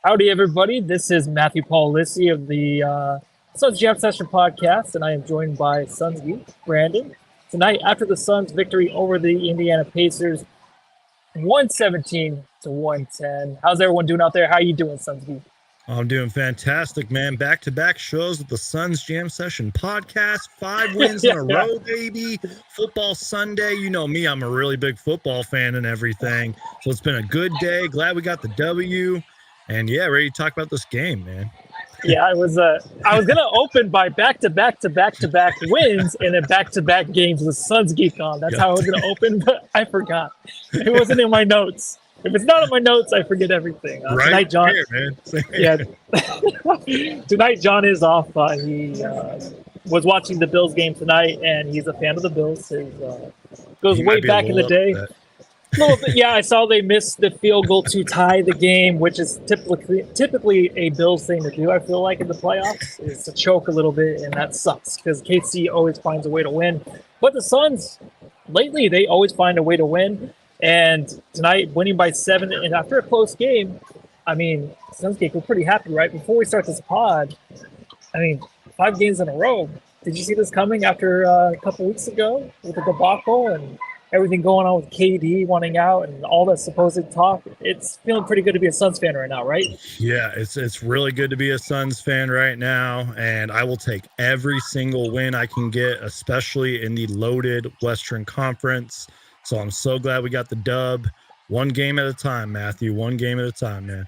Howdy, everybody. This is Matthew Paul Lissi of the Suns Jam Session podcast, and I am joined by Suns Geek, Brandon. Tonight, after the Suns' victory over the Indiana Pacers, 117-110. How's everyone doing out there? How you doing, Suns Geek? I'm doing fantastic, man. Back-to-back shows with the Suns Jam Session podcast. 5 wins in a row, baby. Football Sunday. You know me, I'm a really big football fan and everything. So it's been a good day. Glad we got the W. And yeah, ready to talk about this game, man. Yeah, I was gonna open by back-to-back wins and then back-to-back games with Suns Geek on. That's how I was gonna open, but I forgot. It wasn't in my notes. If it's not in my notes, I forget everything. Right tonight, John. here, man. Yeah. Tonight, John is off. He was watching the Bills game tonight, and he's a fan of the Bills. His goes way back in the day. A little bit, yeah. I saw they missed the field goal to tie the game, which is typically a Bills thing to do. I feel like in the playoffs is to choke a little bit, and that sucks because KC always finds a way to win. But the Suns, lately, they always find a way to win. And tonight, winning by 7, and after a close game, I mean, Suns Geek, we're pretty happy, right? Before we start this pod, I mean, 5 games in a row. Did you see this coming after a couple weeks ago with the debacle and everything going on with KD wanting out and all that supposed talk? It's feeling pretty good to be a Suns fan right now, right? Yeah, it's really good to be a Suns fan right now, and I will take every single win I can get, especially in the loaded Western Conference. So I'm so glad we got the dub. 1 game at a time, Matthew. 1 game at a time, man.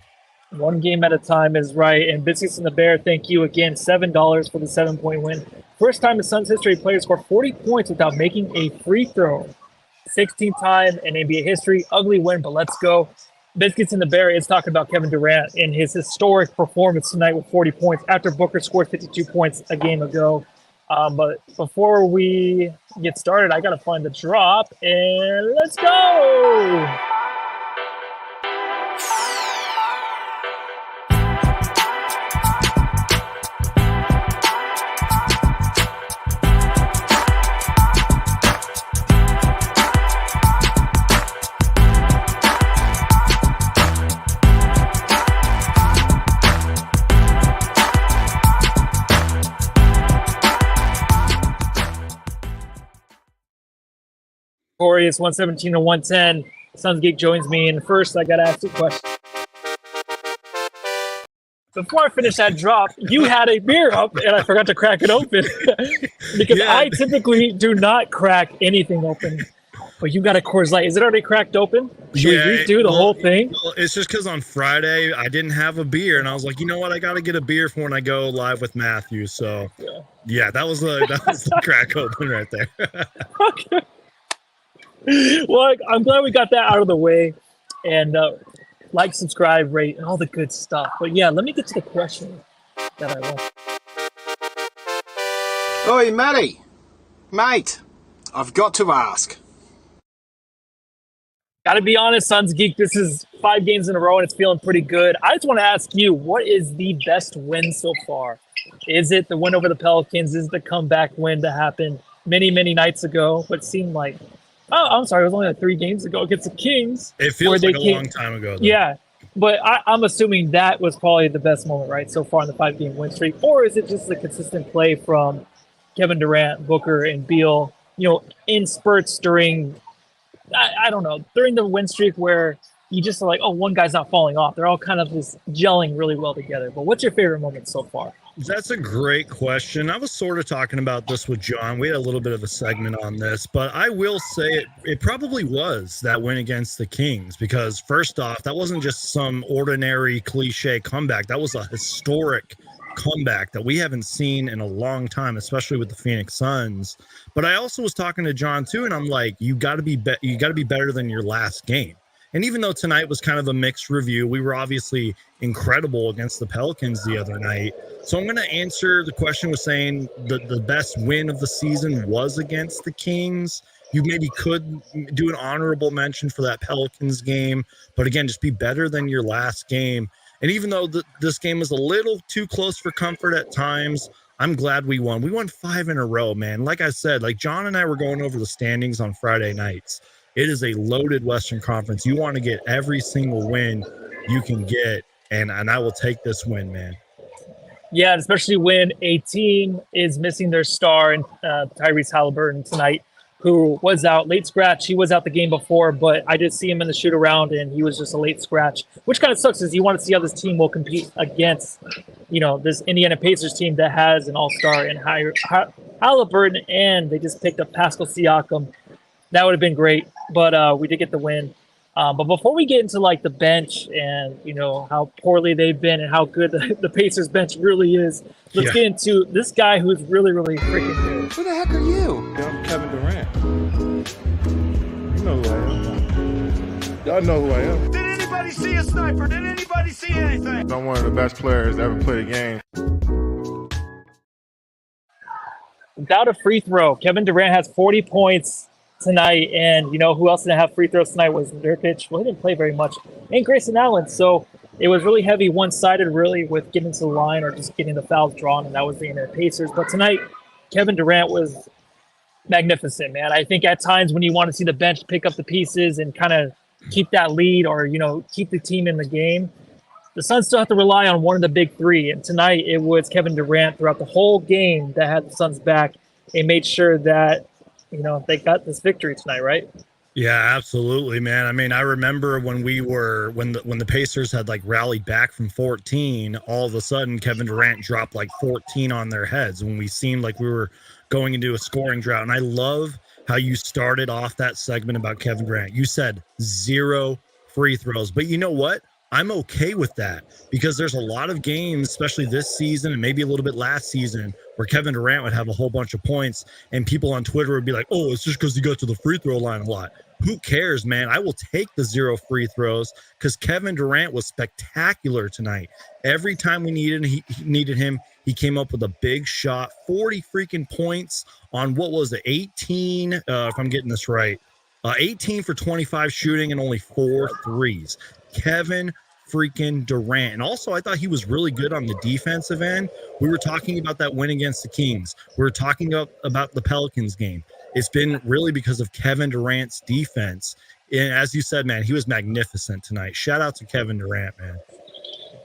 1 game at a time is right. And Biscuits and the Bear, thank you again. $7 for the 7-point win. First time in Suns history, players score 40 points without making a free throw. 16th time in NBA history. Ugly win, but let's go. Biscuits and the Bear is talking about Kevin Durant in his historic performance tonight with 40 points after Booker scored 52 points a game ago. But before we get started, I got to find the drop, and let's go! Corey, it's 117-110. Suns Geek joins me, and first I gotta ask you a question. Before I finish that drop, you had a beer up, and I forgot to crack it open because I typically do not crack anything open. But you got a Coors Light. Is it already cracked open? Should we redo the whole thing? Well, it's just because on Friday I didn't have a beer, and I was like, you know what? I got to get a beer for when I go live with Matthew. So, yeah, that was the crack open right there. Okay. Well, I'm glad we got that out of the way, and like, subscribe, rate, and all the good stuff. But yeah, let me get to the question that I want. Oi, Matty. Mate, I've got to ask. Gotta be honest, Suns Geek, this is 5 games in a row, and it's feeling pretty good. I just want to ask you, what is the best win so far? Is it the win over the Pelicans? Is it the comeback win that happened many, many nights ago, but seemed like, oh, I'm sorry, it was only like 3 games ago against the Kings. It feels like a long time ago, though. Yeah, but I'm assuming that was probably the best moment, right, so far in the 5-game win streak. Or is it just the consistent play from Kevin Durant, Booker, and Beal, in spurts during, I don't know, during the win streak where you just are like, oh, one guy's not falling off. They're all kind of just gelling really well together. But what's your favorite moment so far? That's a great question. I was sort of talking about this with John. We had a little bit of a segment on this, but I will say it probably was that win against the Kings, because first off, that wasn't just some ordinary cliche comeback. That was a historic comeback that we haven't seen in a long time, especially with the Phoenix Suns. But I also was talking to John too, and I'm like, you got to be better than your last game. And even though tonight was kind of a mixed review, we were obviously incredible against the Pelicans the other night. So I'm going to answer the question with saying the best win of the season was against the Kings. You maybe could do an honorable mention for that Pelicans game. But again, just be better than your last game. And even though this game was a little too close for comfort at times, I'm glad we won. We won 5 in a row, man. Like I said, like John and I were going over the standings on Friday nights. It is a loaded Western Conference. You want to get every single win you can get. and I will take this win, man. Yeah, especially when a team is missing their star and Tyrese Haliburton tonight, who was out late scratch. He was out the game before, but I did see him in the shoot around, and he was just a late scratch, which kind of sucks. Is you want to see how this team will compete against, this Indiana Pacers team that has an all-star and Haliburton, and they just picked up Pascal Siakam. That would have been great, but we did get the win. But before we get into like the bench and how poorly they've been and how good the Pacers bench really is, let's get into this guy who's really, really freaking good. Who the heck are you? I'm Kevin Durant. You know who I am. Y'all know who I am. Did anybody see a sniper? Did anybody see anything? I'm one of the best players to ever play the game. Without a free throw, Kevin Durant has 40 points tonight, and who else didn't have free throws tonight was Nurkic. Well, he didn't play very much, and Grayson Allen. So it was really heavy, one-sided, really, with getting to the line or just getting the fouls drawn, and that was the Indiana Pacers. But tonight, Kevin Durant was magnificent, man. I think at times when you want to see the bench pick up the pieces and kind of keep that lead or keep the team in the game, the Suns still have to rely on one of the big three. And tonight, it was Kevin Durant throughout the whole game that had the Suns back and made sure that they got this victory tonight, right? Yeah, absolutely, man. I mean, I remember when the Pacers had like rallied back from 14, all of a sudden Kevin Durant dropped like 14 on their heads when we seemed like we were going into a scoring drought. And I love how you started off that segment about Kevin Durant. You said 0 free throws, but you know what? I'm okay with that because there's a lot of games, especially this season and maybe a little bit last season, where Kevin Durant would have a whole bunch of points and people on Twitter would be like, oh, it's just because he got to the free throw line a lot. Who cares, man? I will take the 0 free throws because Kevin Durant was spectacular tonight. Every time we needed him, he came up with a big shot, 40 freaking points on what was it, 18, if I'm getting this right, 18 for 25 shooting and only 4 threes. Kevin freaking Durant. And also, I thought he was really good on the defensive end. We were talking about that win against the Kings. We were talking about the Pelicans game. It's been really because of Kevin Durant's defense. And as you said, man, he was magnificent tonight. Shout out to Kevin Durant, man.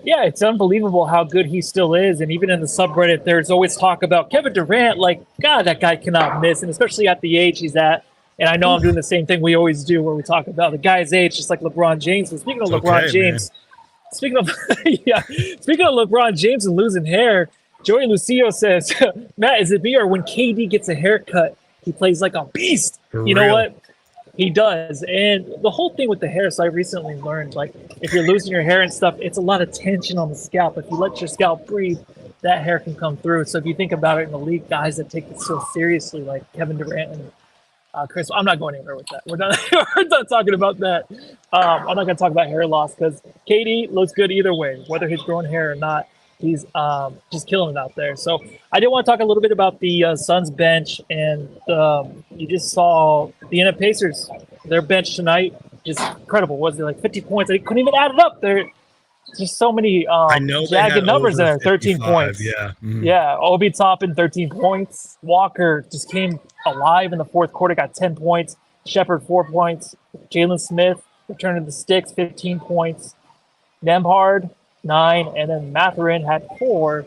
Yeah, it's unbelievable how good he still is. And even in the subreddit, there's always talk about Kevin Durant. Like, God, that guy cannot miss. And especially at the age he's at. And I know I'm doing the same thing we always do where we talk about the guy's age, just like LeBron James. But speaking of LeBron James, speaking of LeBron James and losing hair, Joey Lucio says, Matt, is it me or when KD gets a haircut, he plays like a beast? You know what? He does. And the whole thing with the hair, so I recently learned, like, if you're losing your hair and stuff, it's a lot of tension on the scalp. If you let your scalp breathe, that hair can come through. So if you think about it in the league, guys that take it so seriously, like Kevin Durant and Chris, I'm not going anywhere with that. We're done. We're done talking about that. I'm not going to talk about hair loss because KD looks good either way, whether he's growing hair or not. He's just killing it out there. So I did want to talk a little bit about the Suns bench, and you just saw the Indiana Pacers. Their bench tonight just incredible. Was it like 50 points? They couldn't even add it up. There's just so many jagged numbers in there. 13 points. Yeah. Mm-hmm. Yeah. Obi Toppin, 13 points. Walker just came alive in the fourth quarter, got 10 points. Shepherd, 4 points. Jalen Smith returned the sticks, 15 points. Nembhard, 9, and then Mathurin had 4.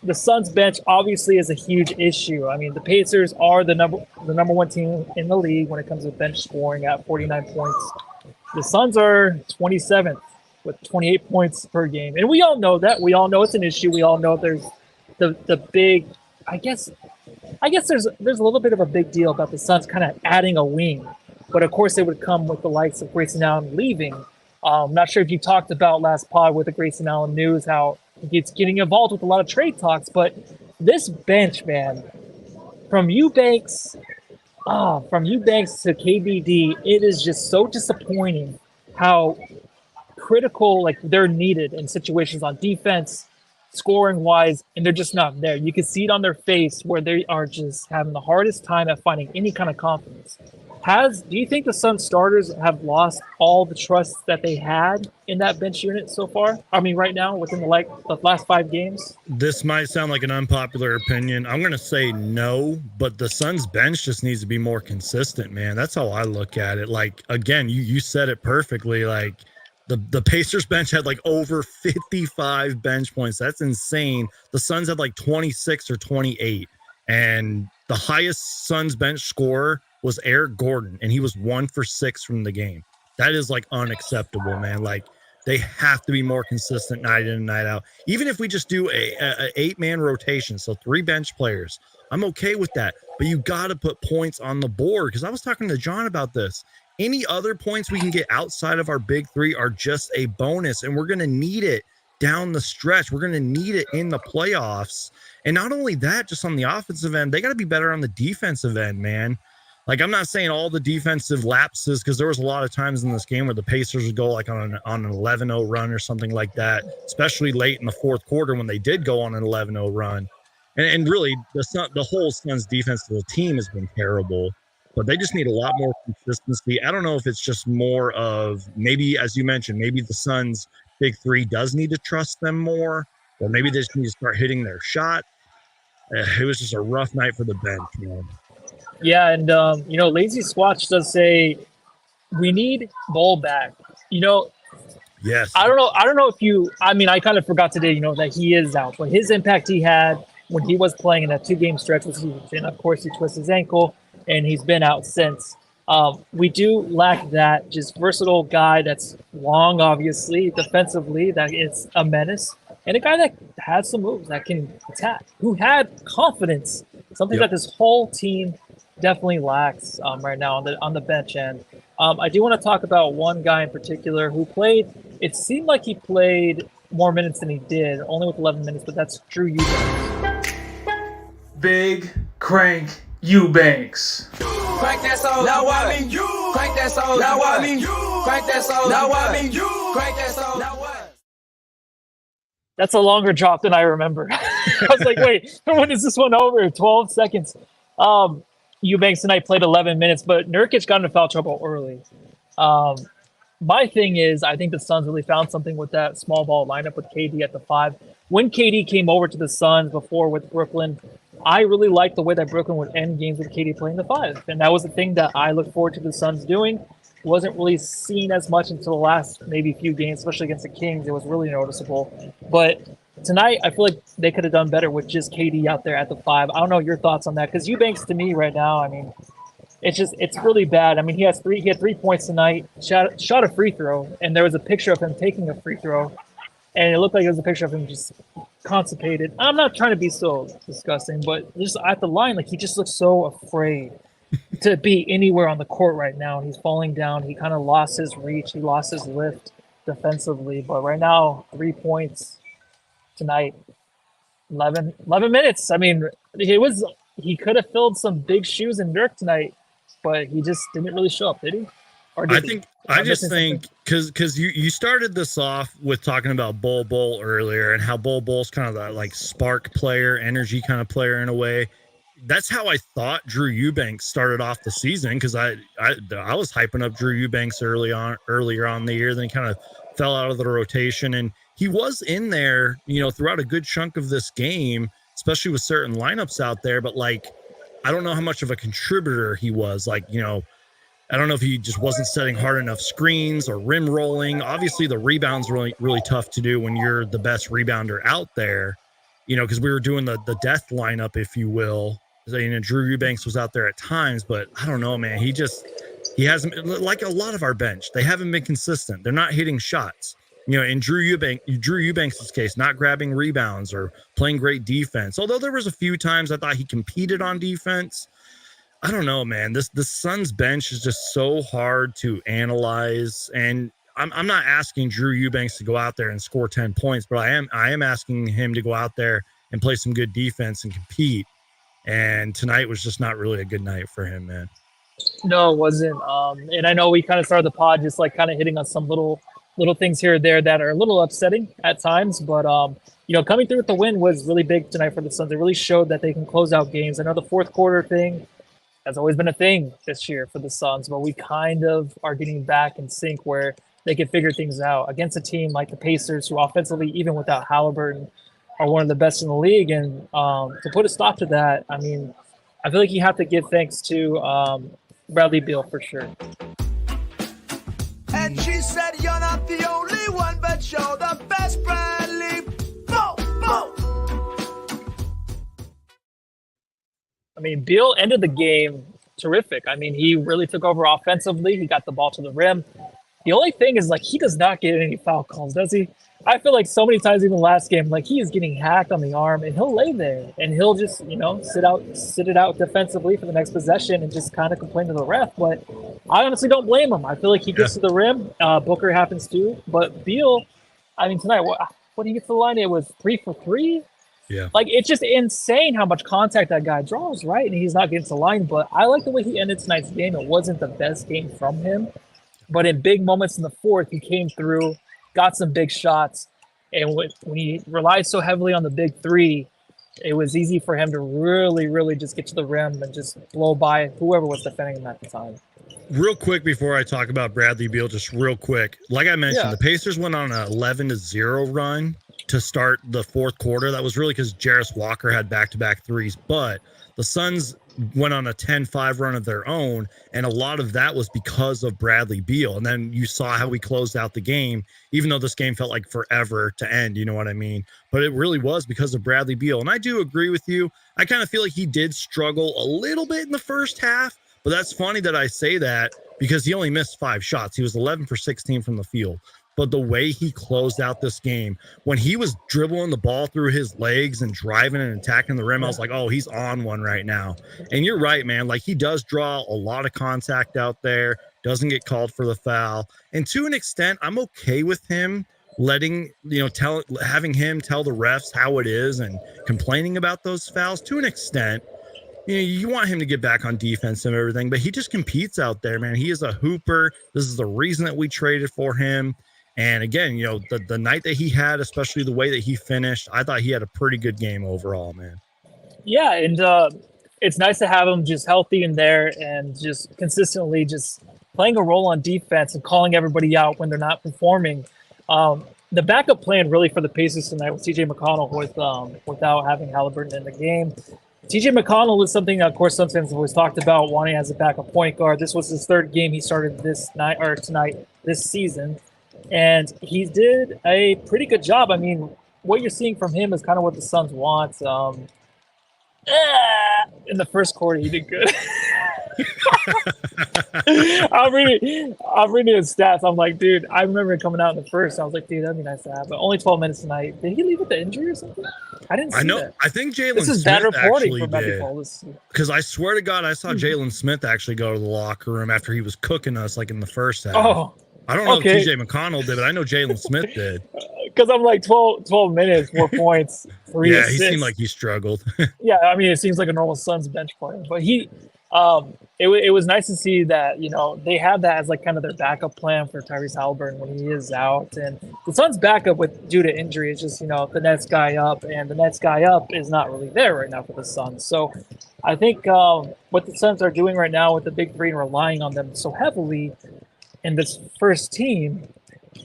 The Suns bench obviously is a huge issue. I mean, the Pacers are the number one team in the league when it comes to bench scoring at 49 points. The Suns are 27th with 28 points per game. And we all know that. We all know it's an issue. We all know there's the big, I guess there's a little bit of a big deal about the Suns kind of adding a wing. But of course it would come with the likes of Grayson Allen leaving. I'm not sure if you talked about last pod with the Grayson Allen news, how he's getting involved with a lot of trade talks. But this bench, man, from Eubanks to KBD, it is just so disappointing how critical they're needed in situations on defense, scoring wise, and they're just not there. You can see it on their face where they are just having the hardest time at finding any kind of confidence. Do you think the Suns starters have lost all the trust that they had in that bench unit so far? I mean, right now, within the last 5 games? This might sound like an unpopular opinion. I'm going to say no, but the Suns bench just needs to be more consistent, man. That's how I look at it. Like, again, you said it perfectly. Like, The Pacers bench had like over 55 bench points. That's insane. The Suns had like 26 or 28. And the highest Suns bench scorer was Eric Gordon, and he was 1 for 6 from the game. That is like unacceptable, man. Like they have to be more consistent night in and night out. Even if we just do a 8-man rotation, so 3 bench players, I'm okay with that. But you got to put points on the board, because I was talking to John about this. Any other points we can get outside of our big 3 are just a bonus, and we're going to need it down the stretch. We're going to need it in the playoffs. And not only that, just on the offensive end, they got to be better on the defensive end, man. Like, I'm not saying all the defensive lapses, because there was a lot of times in this game where the Pacers would go like on an 11-0 run or something like that, especially late in the fourth quarter when they did go on an 11-0 run. And really, the whole Suns defensive team has been terrible. But they just need a lot more consistency. I don't know if it's just more of maybe, as you mentioned, maybe the Suns' big 3 does need to trust them more, or maybe they just need to start hitting their shot. It was just a rough night for the bench, man. Yeah, and Lazy Swatch does say we need Ball back. Yes. I don't know if you. I mean, I kind of forgot today, that he is out, but his impact he had when he was playing in that 2-game stretch was huge. And of course, he twisted his ankle, and he's been out since. We do lack that just versatile guy that's long, obviously, defensively, that is a menace, and a guy that has some moves that can attack, who had confidence, something that this whole team definitely lacks right now on the bench end. I do want to talk about one guy in particular who played. It seemed like he played more minutes than he did, only with 11 minutes, but that's Drew Eubanks. Big Crank Eubanks. Crank that soul. Now I mean you. Crank that soul. Now I mean you. Crank that soul. Now I mean you. Crank that soul. Now what? That's a longer drop than I remember. I was like, wait, when is this one over? 12 seconds. Eubanks tonight played 11 minutes, but Nurkic got into foul trouble early. My thing is, I think the Suns really found something with that small ball lineup with KD at the 5. When KD came over to the Suns before with Brooklyn, I really liked the way that Brooklyn would end games with KD playing the 5. And that was the thing that I look forward to the Suns doing. Wasn't really seen as much until the last maybe few games, especially against the Kings. It was really noticeable. But tonight, I feel like they could have done better with just KD out there at the 5. I don't know your thoughts on that, because Eubanks to me right now, I mean, it's really bad. I mean, he had 3 points tonight, shot a free throw, and there was a picture of him taking a free throw, and it looked like it was a picture of him just constipated. I'm not trying to be so disgusting, but just at the line, like, he just looks so afraid to be anywhere on the court right now. He's falling down. He kind of lost his reach. He lost his lift defensively. But right now, 3 points tonight, 11 minutes. I mean, he could have filled some big shoes in Dirk tonight, but he just didn't really show up, did he? I just think because you started this off with talking about Bol earlier, and how Bol's kind of that like spark player, energy kind of player in a way. That's how I thought Drew Eubanks started off the season, because I was hyping up Drew Eubanks earlier on in the year. Then he kind of fell out of the rotation, and he was in there, throughout a good chunk of this game, especially with certain lineups out there. But like, I don't know how much of a contributor he was. Like, I don't know if he just wasn't setting hard enough screens or rim rolling. Obviously, the rebound's really, really tough to do when you're the best rebounder out there, because we were doing the death lineup, if you will. Drew Eubanks was out there at times, but I don't know, man. He hasn't, like a lot of our bench, they haven't been consistent. They're not hitting shots. In Drew Eubanks' case, not grabbing rebounds or playing great defense. Although there was a few times I thought he competed on defense. I don't know, man. This Suns bench is just so hard to analyze. And I'm not asking Drew Eubanks to go out there and score 10 points, but I am asking him to go out there and play some good defense and compete. And tonight was just not really a good night for him, man. No, it wasn't. And I know we kind of started the pod just like kind of hitting on some little things here or there that are a little upsetting at times. But, coming through with the win was really big tonight for the Suns. It really showed that they can close out games. I know the fourth quarter thing has always been a thing this year for the Suns, but we kind of are getting back in sync where they can figure things out against a team like the Pacers, who offensively, even without Haliburton, are one of the best in the league. And to put a stop to that, I mean, I feel like you have to give thanks to Bradley Beal for sure. And she said, you're not the only I mean, Beal ended the game terrific. I mean, he really took over offensively. He got the ball to the rim. The only thing is, like, he does not get any foul calls, does he? I feel like so many times, even last game, like, he is getting hacked on the arm, and he'll lay there, and he'll just, sit it out defensively for the next possession and just kind of complain to the ref. But I honestly don't blame him. I feel like he gets to the rim. Booker happens too. But Beal, I mean, tonight, when he gets to the line, it was 3 for 3. Yeah. Like, it's just insane how much contact that guy draws, right? And he's not getting to the line. But I like the way he ended tonight's game. It wasn't the best game from him. But in big moments in the fourth, he came through, got some big shots. And when he relied so heavily on the big three, it was easy for him to really, really just get to the rim and just blow by whoever was defending him at the time. Real quick before I talk about Bradley Beal, just real quick. Like I mentioned, the Pacers went on an 11-0 run to start the fourth quarter. That was really because Jarris Walker had back-to-back threes. But the Suns went on a 10-5 run of their own, and a lot of that was because of Bradley Beal. And then you saw how we closed out the game, even though this game felt like forever to end, you know what I mean? But it really was because of Bradley Beal. And I do agree with you. I kind of feel like he did struggle a little bit in the first half, but that's funny that I say that because he only missed 5 shots. He was 11 for 16 from the field. But the way he closed out this game, when he was dribbling the ball through his legs and driving and attacking the rim, I was like, oh, he's on one right now. And you're right, man. Like, he does draw a lot of contact out there, doesn't get called for the foul. And to an extent, I'm okay with him having him tell the refs how it is and complaining about those fouls to an extent. You want him to get back on defense and everything, but he just competes out there, man. He is a hooper. This is the reason that we traded for him. And again, the night that he had, especially the way that he finished, I thought he had a pretty good game overall, man. Yeah, and it's nice to have him just healthy in there and just consistently just playing a role on defense and calling everybody out when they're not performing. The backup plan really for the Pacers tonight was TJ McConnell without having Haliburton in the game. TJ McConnell is something that, of course, Suns fans have always talked about, wanting as a backup point guard. This was his third game he started tonight this season. And he did a pretty good job. I mean, what you're seeing from him is kind of what the Suns want. In the first quarter, he did good. I'm reading his stats. I'm like, dude, I remember coming out in the first. I was like, dude, that'd be nice to have. But only 12 minutes tonight. Did he leave with the injury or something? I didn't see that. I think Jalen Smith This is bad reporting actually from did. Because I swear to God, I saw Jalen Smith actually go to the locker room after he was cooking us like in the first half. Oh. I don't know if TJ McConnell did, but I know Jalen Smith did. Because I'm like 12 minutes, 4 points, 3 assists. He seemed like he struggled. Yeah, I mean, it seems like a normal Suns bench player. But it was nice to see that, they had that as like kind of their backup plan for Tyrese Haliburton when he is out. And the Suns' backup due to injury is just, the next guy up. And the next guy up is not really there right now for the Suns. So I think what the Suns are doing right now with the big three and relying on them so heavily in this first team,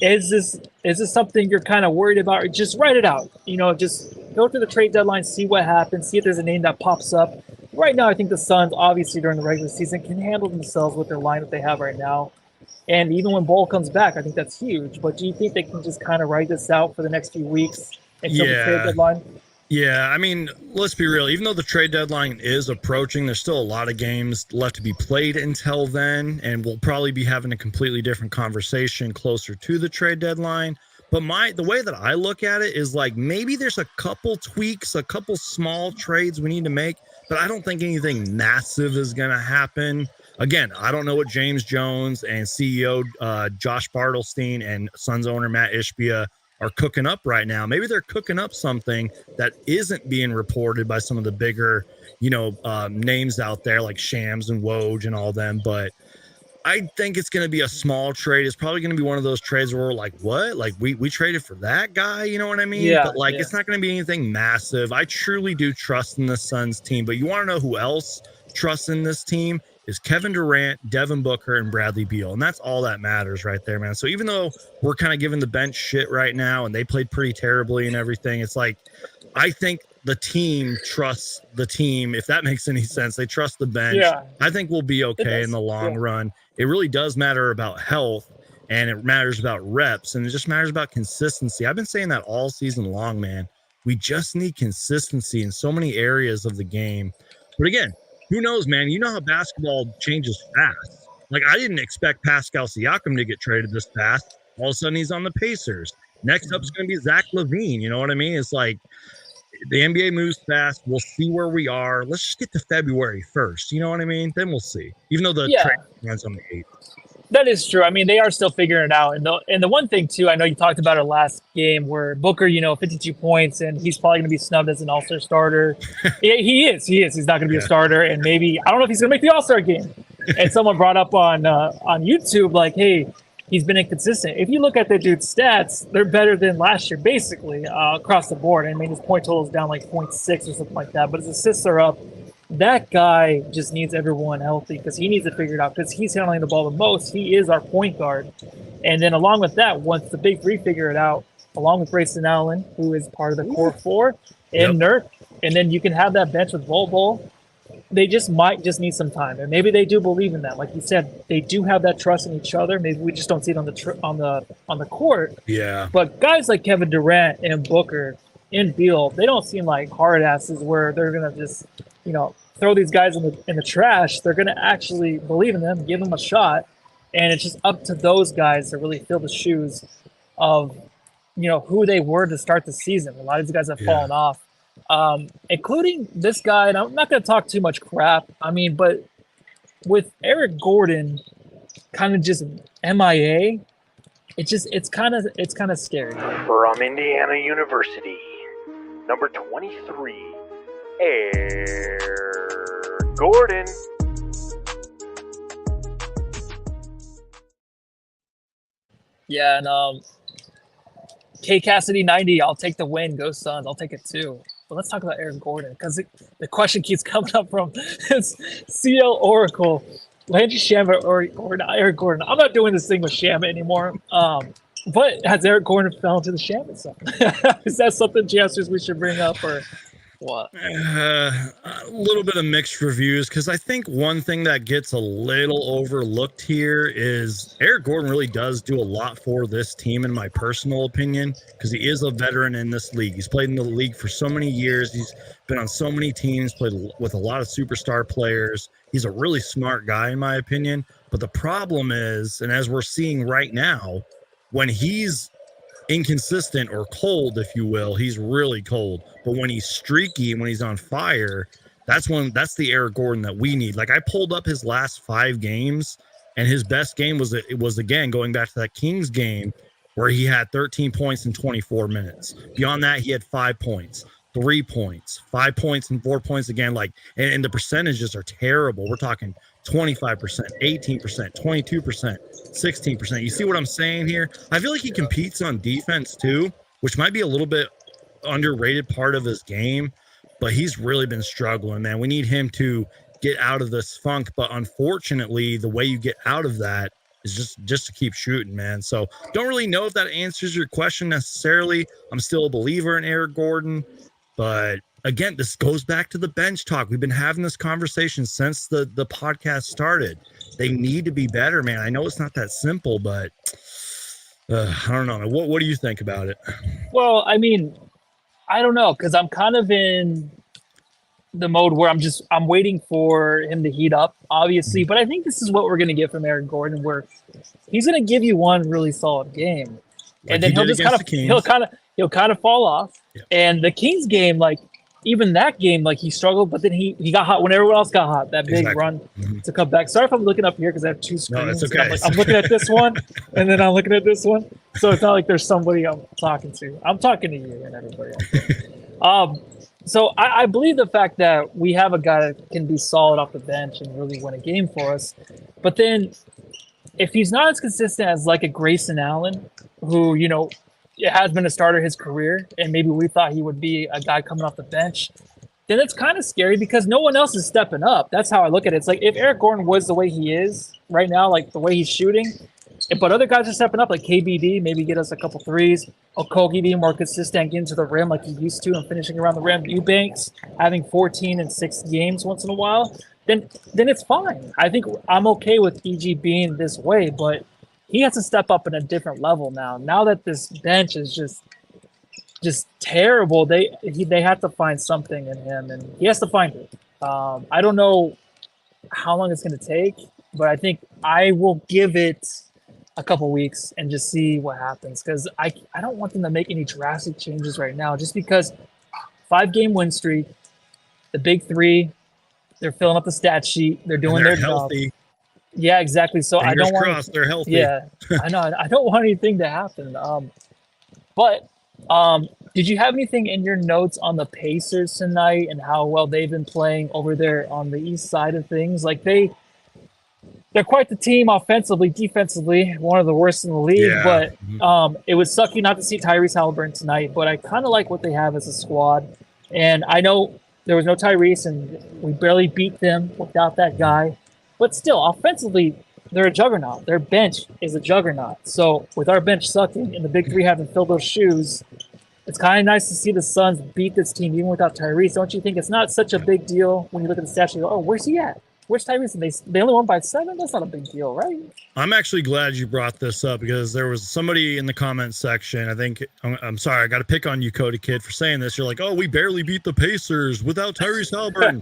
is this something you're kind of worried about? Or just write it out. Just go through the trade deadline, see what happens, see if there's a name that pops up. Right now, I think the Suns, obviously during the regular season, can handle themselves with their lineup they have right now. And even when Ball comes back, I think that's huge. But do you think they can just kind of write this out for the next few weeks until the trade deadline? Yeah, I mean, let's be real. Even though the trade deadline is approaching, there's still a lot of games left to be played until then, and we'll probably be having a completely different conversation closer to the trade deadline. But the way that I look at it is like maybe there's a couple tweaks, a couple small trades we need to make, but I don't think anything massive is going to happen. Again, I don't know what James Jones and CEO Josh Bartelstein and Suns owner Matt Ishbia are cooking up right now. Maybe they're cooking up something that isn't being reported by some of the bigger, names out there like Shams and Woj and all them. But I think it's going to be a small trade. It's probably going to be one of those trades where we're like, what? Like we traded for that guy? You know what I mean? Yeah, but it's not going to be anything massive. I truly do trust in the Suns team, but you want to know who else trusts in this team? Is Kevin Durant, Devin Booker, and Bradley Beal. And that's all that matters right there, man. So even though we're kind of giving the bench shit right now and they played pretty terribly and everything, it's like, I think the team trusts the team. If that makes any sense, they trust the bench. Yeah. I think we'll be okay in the long run. It really does matter about health, and it matters about reps, and it just matters about consistency. I've been saying that all season long, man. We just need consistency in so many areas of the game. But again, who knows, man? You know how basketball changes fast. Like, I didn't expect Pascal Siakam to get traded this fast. All of a sudden, he's on the Pacers. Next up is going to be Zach LaVine. You know what I mean? It's like the NBA moves fast. We'll see where we are. Let's just get to February 1st. You know what I mean? Then we'll see. Even though the trade runs on the 8th. That is true. I mean, they are still figuring it out. And the one thing, too, I know you talked about it last game where Booker, 52 points, and he's probably going to be snubbed as an all-star starter. He is. He's not going to be a starter. And maybe, I don't know if he's going to make the all-star game. And someone brought up on YouTube, like, hey, he's been inconsistent. If you look at the dude's stats, they're better than last year, basically, across the board. I mean, his point total is down like 0.6 or something like that, but his assists are up. That guy just needs everyone healthy because he needs to figure it out because he's handling the ball the most. He is our point guard. And then along with that, once the big three figure it out, along with Grayson Allen, who is part of the core four, and Nurk, and then you can have that bench with Vogel. They might need some time. And maybe they do believe in that. Like you said, they do have that trust in each other. Maybe we just don't see it on the court. Yeah. But guys like Kevin Durant and Booker and Beal, they don't seem like hard asses where they're going to just – throw these guys in the trash. They're going to actually believe in them, give them a shot, and it's just up to those guys to really fill the shoes of, who they were to start the season. A lot of these guys have fallen off, including this guy. And I'm not going to talk too much crap. I mean, but with Eric Gordon kind of just MIA, it's kind of scary. From Indiana University, number 23. Eric Gordon. Yeah, and K Cassidy 90, I'll take the win. Go Suns. I'll take it too. But let's talk about Eric Gordon because the question keeps coming up from CL Oracle, Landry Shamet or not Eric Gordon. I'm not doing this thing with Shamet anymore. But has Eric Gordon fell into the Shamet stuff? Is that something, Chasters, we should bring up or? What? A little bit of mixed reviews because I think one thing that gets a little overlooked here is Eric Gordon really does do a lot for this team, in my personal opinion, because he is a veteran in this league. He's played in the league for so many years. He's been on so many teams, played with a lot of superstar players. He's a really smart guy, in my opinion. But the problem is, and as we're seeing right now, when he's inconsistent or cold, if you will, he's really cold. But when he's streaky and when he's on fire, that's the Eric Gordon that we need. Like, I pulled up his last 5 games, and his best game was again going back to that Kings game where he had 13 points in 24 minutes. Beyond that, he had 5 points, 3 points, 5 points, and 4 points again. Like, and the percentages are terrible. We're talking 25%, 18%, 22%, 16%. You see what I'm saying here? I feel like he competes on defense too, which might be a little bit underrated part of his game, but he's really been struggling, man. We need him to get out of this funk, but unfortunately, the way you get out of that is just to keep shooting, man. So don't really know if that answers your question necessarily. I'm still a believer in Eric Gordon, but again, this goes back to the bench talk. We've been having this conversation since the podcast started. They need to be better, man. I know it's not that simple, but I don't know. What do you think about it? Well, I mean, I don't know, because I'm kind of in the mode where I'm waiting for him to heat up, obviously. But I think this is what we're going to get from Eric Gordon, where he's going to give you one really solid game, and then he'll kind of fall off. Yeah. And the Kings game, like, even that game, like, he struggled, but then he got hot when everyone else got hot. That big run to come back. Sorry if I'm looking up here because I have 2 screens. No, it's okay. I'm looking at this one, and then I'm looking at this one. So it's not like there's somebody I'm talking to. I'm talking to you and everybody else. So I believe the fact that we have a guy that can be solid off the bench and really win a game for us. But then if he's not as consistent as like a Grayson Allen, who, it has been a starter his career, and maybe we thought he would be a guy coming off the bench, then it's kind of scary because no one else is stepping up. That's how I look at it. It's like if Eric Gordon was the way he is right now, like the way he's shooting, but other guys are stepping up, like KBD, maybe get us a couple threes, Okogie being more consistent, getting to the rim like he used to and finishing around the rim, Eubanks having 14 in 6 games once in a while, then it's fine. I think I'm okay with EG being this way, but he has to step up in a different level now. Now that this bench is just terrible, they have to find something in him, and he has to find it. I don't know how long it's going to take, but I think I will give it a couple weeks and just see what happens, because I don't want them to make any drastic changes right now, just because 5-game win streak, the big three, they're filling up the stat sheet, they're doing their job. Yeah, exactly. So I don't want. They're healthy. Yeah, I know. I don't want anything to happen. But did you have anything in your notes on the Pacers tonight and how well they've been playing over there on the east side of things? Like they're quite the team offensively, defensively, one of the worst in the league. Yeah. But it was sucky not to see Tyrese Haliburton tonight. But I kind of like what they have as a squad. And I know there was no Tyrese, and we barely beat them without that guy. But still, offensively, they're a juggernaut. Their bench is a juggernaut. So with our bench sucking and the big three having filled those shoes, it's kind of nice to see the Suns beat this team even without Tyrese. Don't you think it's not such a big deal when you look at the stats? You go, oh, where's he at? Where's Tyrese? And they only won by 7? That's not a big deal, right? I'm actually glad you brought this up, because there was somebody in the comment section. I think, I'm sorry, I got to pick on you, Cody Kid, for saying this. You're like, oh, we barely beat the Pacers without Tyrese Haliburton.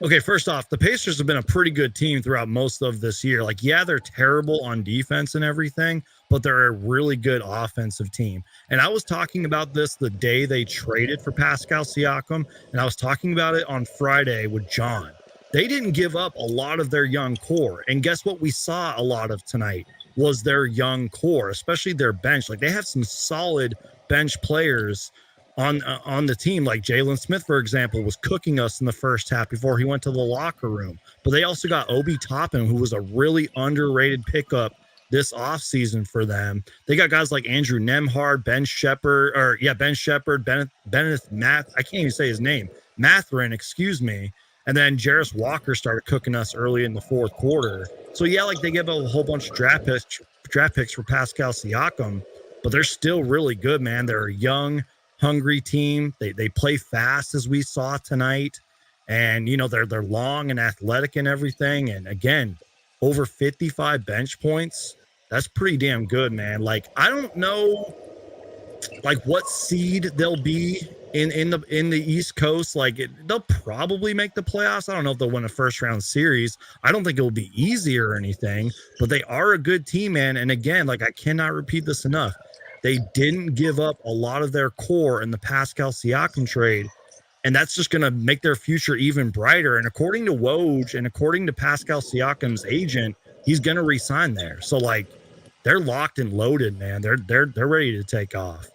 Okay, first off, the Pacers have been a pretty good team throughout most of this year. Like, yeah, they're terrible on defense and everything, but they're a really good offensive team. And I was talking about this the day they traded for Pascal Siakam, and I was talking about it on Friday with John. They didn't give up a lot of their young core. And guess what we saw a lot of tonight was their young core, especially their bench. Like, they have some solid bench players on the team. Like Jalen Smith, for example, was cooking us in the first half before he went to the locker room. But they also got Obi Toppin, who was a really underrated pickup this offseason for them. They got guys like Andrew Nembhard, Ben Shepherd, Bennett Math. I can't even say his name. Matherin, excuse me. And then Jarris Walker started cooking us early in the fourth quarter. So yeah, like they gave up a whole bunch of draft picks for Pascal Siakam, but they're still really good, man. They're a young, hungry team. They play fast, as we saw tonight, and you know they're long and athletic and everything. And again, over 55 bench points. That's pretty damn good, man. Like, I don't know, like what seed they'll be in the East Coast. Like, they'll probably make the playoffs. I don't know if they'll win a first round series. I don't think it will be easy or anything, but they are a good team, man. And again, like, I cannot repeat this enough. They didn't give up a lot of their core in the Pascal Siakam trade, and that's just going to make their future even brighter. And according to Woj and according to Pascal Siakam's agent, he's going to re-sign there. So, like, they're locked and loaded, man. They're ready to take off.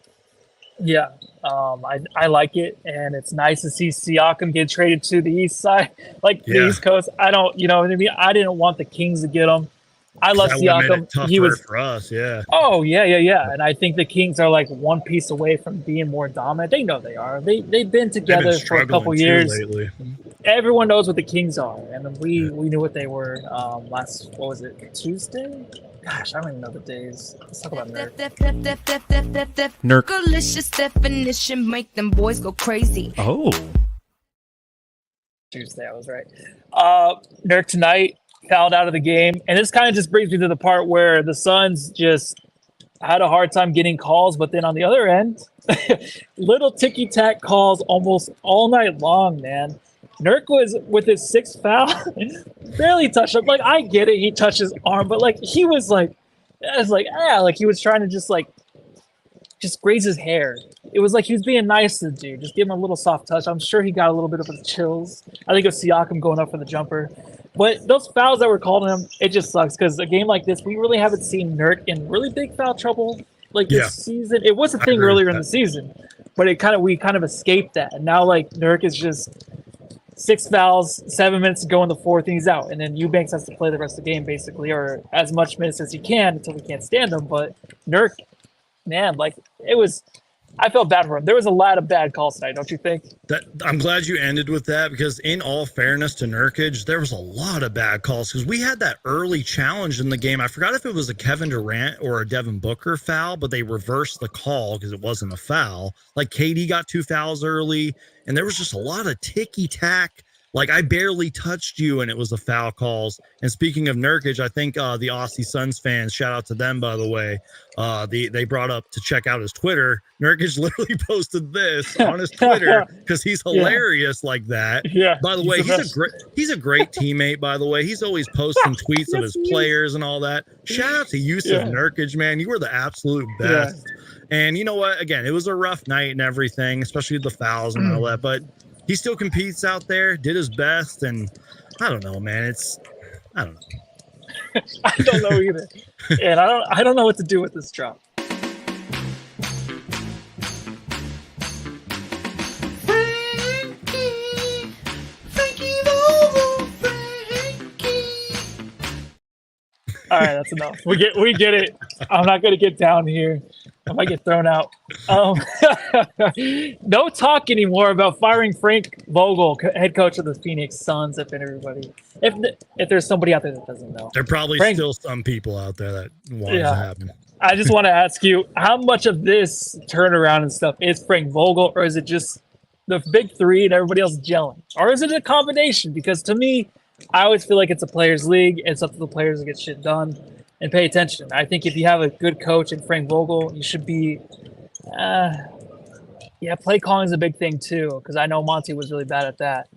Yeah, I like it, and it's nice to see Siakam get traded to the East Side, like the East Coast. I don't, you know what I mean? I didn't want the Kings to get him. I love Siakam. He was for us, yeah. Oh yeah. And I think the Kings are like one piece away from being more dominant. They know they are. They've been together for a couple years. Lately. Everyone knows what the Kings are, and we knew what they were last. What was it? Tuesday? Gosh, I don't even know the days. Let's talk about Nurk. Nurk. Delicious definition make them boys go crazy. Oh. Tuesday, I was right. Nurk tonight fouled out of the game, and this kind of just brings me to the part where the Suns just had a hard time getting calls, but then on the other end, little ticky-tack calls almost all night long, man. Nurk was with his 6th foul, barely touched him. Like, I get it, he touched his arm, but like he was like, like he was trying to just graze his hair. It was like he was being nice to the dude, just give him a little soft touch. I'm sure he got a little bit of the chills. I think it was Siakam going up for the jumper. But those fouls that were called on him, it just sucks, because a game like this, we really haven't seen Nurk in really big foul trouble like this season. It was a thing earlier in the season, but we kind of escaped that. And now like Nurk is just 6 fouls, 7 minutes to go in the fourth, and he's out. And then Eubanks has to play the rest of the game, basically, or as much minutes as he can until we can't stand him. But Nurk, man, like, I felt bad for him. There was a lot of bad calls tonight, don't you think? I'm glad you ended with that, because in all fairness to Nurkic, there was a lot of bad calls, because we had that early challenge in the game. I forgot if it was a Kevin Durant or a Devin Booker foul, but they reversed the call because it wasn't a foul. Like, KD got 2 fouls early, and there was just a lot of ticky-tack Like, I barely touched you and it was the foul calls. And speaking of Nurkic, I think the Aussie Suns fans, shout out to them, by the way, they brought up to check out his Twitter. Nurkic literally posted this on his Twitter because he's hilarious like that. Yeah. By the way, he's a great teammate, by the way. He's always posting tweets of his players and all that. Shout out to Jusuf Nurkic, man. You were the absolute best. And you know what? Again, it was a rough night and everything, especially with the fouls and all that. But he still competes out there, did his best, and I don't know, man. I don't know. I don't know either. And I don't know what to do with this drop. All right, that's enough. We get it. I'm not gonna get down here. I might get thrown out. No talk anymore about firing Frank Vogel, head coach of the Phoenix Suns. If there's somebody out there that doesn't know, there are probably still some people out there that want it to happen. I just want to ask you, how much of this turnaround and stuff is Frank Vogel, or is it just the big three and everybody else gelling, or is it a combination? Because to me, I always feel like it's a players' league. It's up to the players to get shit done and pay attention. I think if you have a good coach in Frank Vogel, you should be, play calling is a big thing too. Because I know Monty was really bad at that.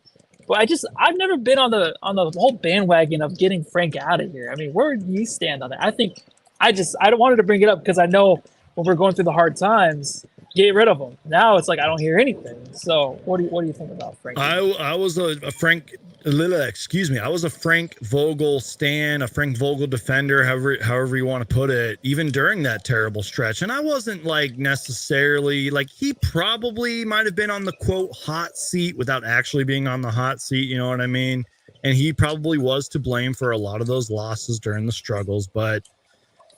But I've never been on the whole bandwagon of getting Frank out of here. I mean, where do you stand on that? I don't wanted to bring it up because I know when we're going through the hard times, get rid of him. Now it's like I don't hear anything. So what do you think about Frank? I was a Frank. I was a Frank Vogel stan, a Frank Vogel defender, however you want to put it, even during that terrible stretch. And I wasn't like necessarily like, he probably might have been on the quote hot seat without actually being on the hot seat. You know what I mean? And he probably was to blame for a lot of those losses during the struggles. But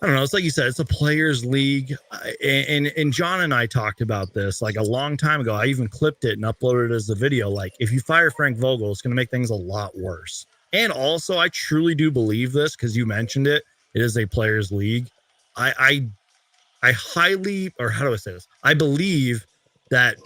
I don't know. It's like you said, it's a players' league. And John and I talked about this like a long time ago. I even clipped it and uploaded it as a video. Like, if you fire Frank Vogel, it's going to make things a lot worse. And also, I truly do believe this because you mentioned it. It is a players' league. I highly, or how do I say this? I believe that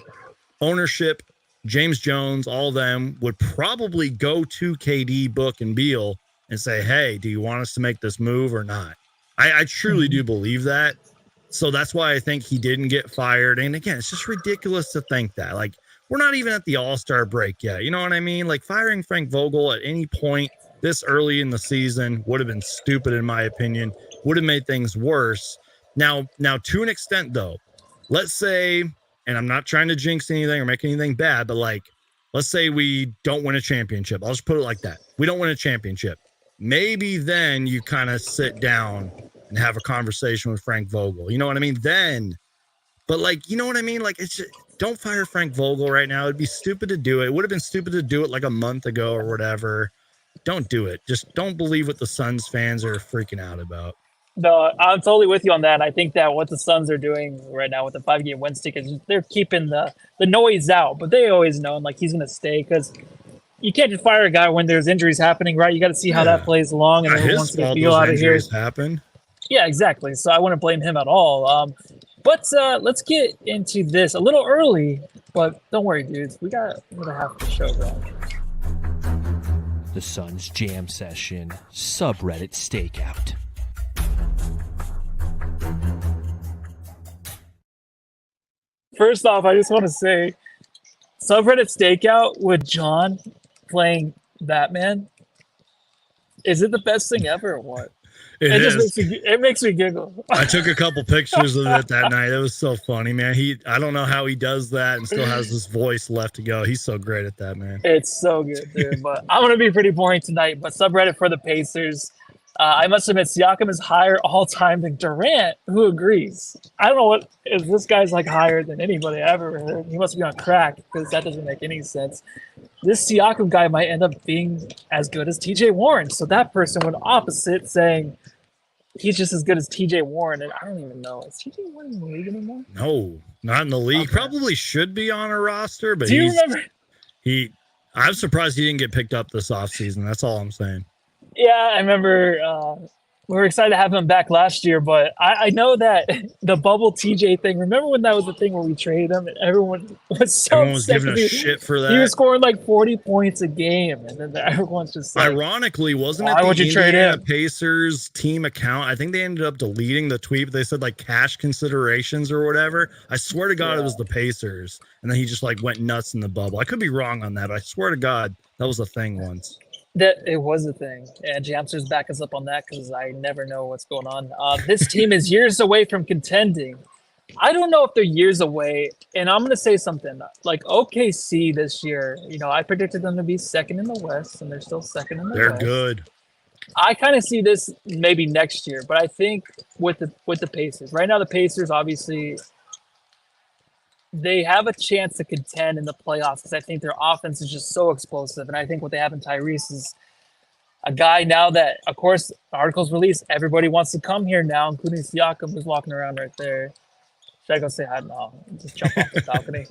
ownership, James Jones, all of them would probably go to KD, Book, and Beal and say, hey, do you want us to make this move or not? I truly do believe that. So that's why I think he didn't get fired. And again, it's just ridiculous to think that. Like, we're not even at the All-Star break yet. You know what I mean? Like, firing Frank Vogel at any point this early in the season would have been stupid, in my opinion. Would have made things worse. Now, to an extent, though, let's say, and I'm not trying to jinx anything or make anything bad, but like, let's say we don't win a championship. I'll just put it like that. We don't win a championship. Maybe then you kind of sit down and have a conversation with Frank Vogel. You know what I mean? Then, but like, you know what I mean? Like, it's just, don't fire Frank Vogel right now. It'd be stupid to do it. It would have been stupid to do it like a month ago or whatever. Don't do it. Just don't believe what the Suns fans are freaking out about. No, I'm totally with you on that. I think that what the Suns are doing right now with the 5-game win streak is they're keeping the noise out, but they always know, like, he's going to stay because you can't just fire a guy when there's injuries happening, right? You got to see how that plays along, and everyone wants to get Beal out of here. Happen. Yeah, exactly. So I wouldn't blame him at all. But let's get into this a little early, but don't worry, dudes. We got half the show going. The Suns Jam Session Subreddit Stakeout. First off, I just want to say, Subreddit Stakeout with John playing Batman, is it the best thing ever or what? It makes me giggle. I took a couple pictures of it that night. It was so funny, man. I don't know how he does that and still has this voice left to go. He's so great at that, man. It's so good, dude. But I'm going to be pretty boring tonight. But subreddit for the Pacers. I must admit, Siakam is higher all time than Durant. Who agrees? I don't know what if this guy's like higher than anybody I ever heard. He must be on crack because that doesn't make any sense. This Siakam guy might end up being as good as TJ Warren. So that person went opposite, saying he's just as good as TJ Warren. And I don't even know. Is TJ Warren in the league anymore? No, not in the league. Okay. Probably should be on a roster, but do you remember? I'm surprised he didn't get picked up this offseason. That's all I'm saying. Yeah, I remember we were excited to have him back last year, but I know that the bubble TJ thing. Remember when that was the thing where we traded him and everyone was so Everyone was upset giving because us shit for that. He was scoring like 40 points a game, and then everyone's just like, ironically, wasn't it why would the you trade Indiana him? Pacers team account? I think they ended up deleting the tweet, but they said like cash considerations or whatever. I swear to God, it was the Pacers, and then he just like went nuts in the bubble. I could be wrong on that, but I swear to God, that was a thing once. That it was a thing, and Jamster's back us up on that because I never know what's going on. This team is years away from contending. I don't know if they're years away, and I'm going to say something. Like OKC this year, you know, I predicted them to be second in the West, and they're still second in the They're West. good. I kind of see this maybe next year, but I think with the Pacers. Right now, the Pacers, obviously, they have a chance to contend in the playoffs because I think their offense is just so explosive. And I think what they have in Tyrese is a guy now that, of course, articles released, everybody wants to come here now, including Siakam, who's walking around right there. Should I go say hi? No, just jump off the balcony.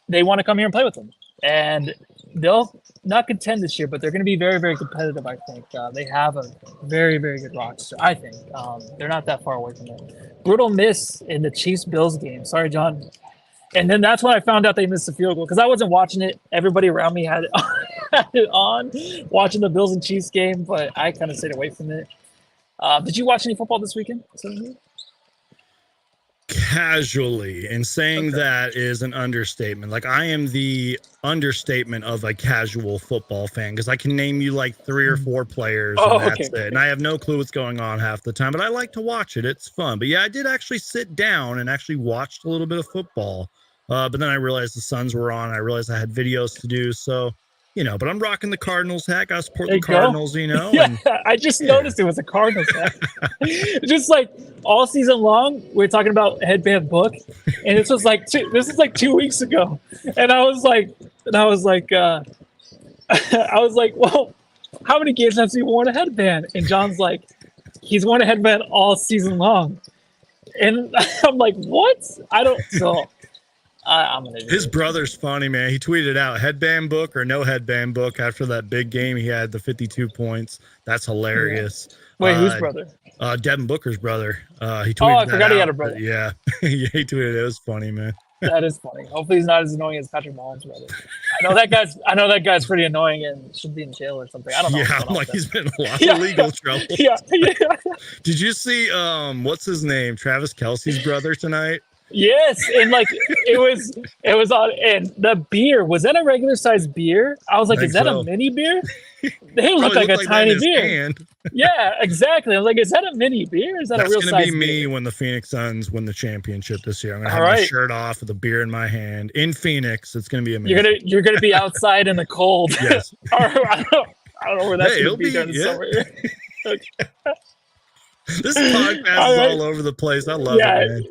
They want to come here and play with them. And they'll not contend this year, but they're going to be very, very competitive, I think. They have a very, very good roster, I think. They're not that far away from it. Brutal miss in the Chiefs-Bills game. Sorry, John. And then that's when I found out they missed the field goal because I wasn't watching it. Everybody around me had it on, watching the Bills and Chiefs game, but I kind of stayed away from it. Did you watch any football this weekend? Casually, and saying that is an understatement. Like, I am the understatement of a casual football fan because I can name you like 3 or 4 players and that's it. And I have no clue what's going on half the time, but I like to watch it. It's fun. But yeah, I did actually sit down and actually watched a little bit of football. But then I realized the Suns were on. I realized I had videos to do. So, you know, but I'm rocking the Cardinals hat. Gotta support the Cardinals, you know. Yeah, and, I just noticed it was a Cardinals hat. Just like all season long, we're talking about headband book, and this was like 2 weeks ago, and I was like, well, how many games has he worn a headband? And John's like, he's worn a headband all season long, and I'm like, what? I don't know. I'm gonna his brother's funny, man. He tweeted out headband book or no headband book after that big game. He had the 52 points. That's hilarious. Yeah. Wait, whose brother? Devin Booker's brother. He tweeted I forgot he had a brother. Yeah, he tweeted it. It was funny, man. That is funny. Hopefully, he's not as annoying as Patrick Mahomes' brother. I know that guy's pretty annoying and should be in jail or something. I don't know. Yeah, I'm like, he's been in a lot of legal trouble. Yeah. Did you see what's his name? Travis Kelce's brother tonight? Yes, and like it was on, and the beer, was that a regular sized beer? I was like, is that a mini beer? They look like a tiny beer. Yeah, exactly. I was like, is that a mini beer? Is that a real size beer? That's gonna be me when the Phoenix Suns win the championship this year. I'm gonna have my shirt off with a beer in my hand in Phoenix. It's gonna be amazing. You're gonna be outside in the cold. Yes. I don't know where that's gonna be during the summer. This podcast is all over the place. I love it, man.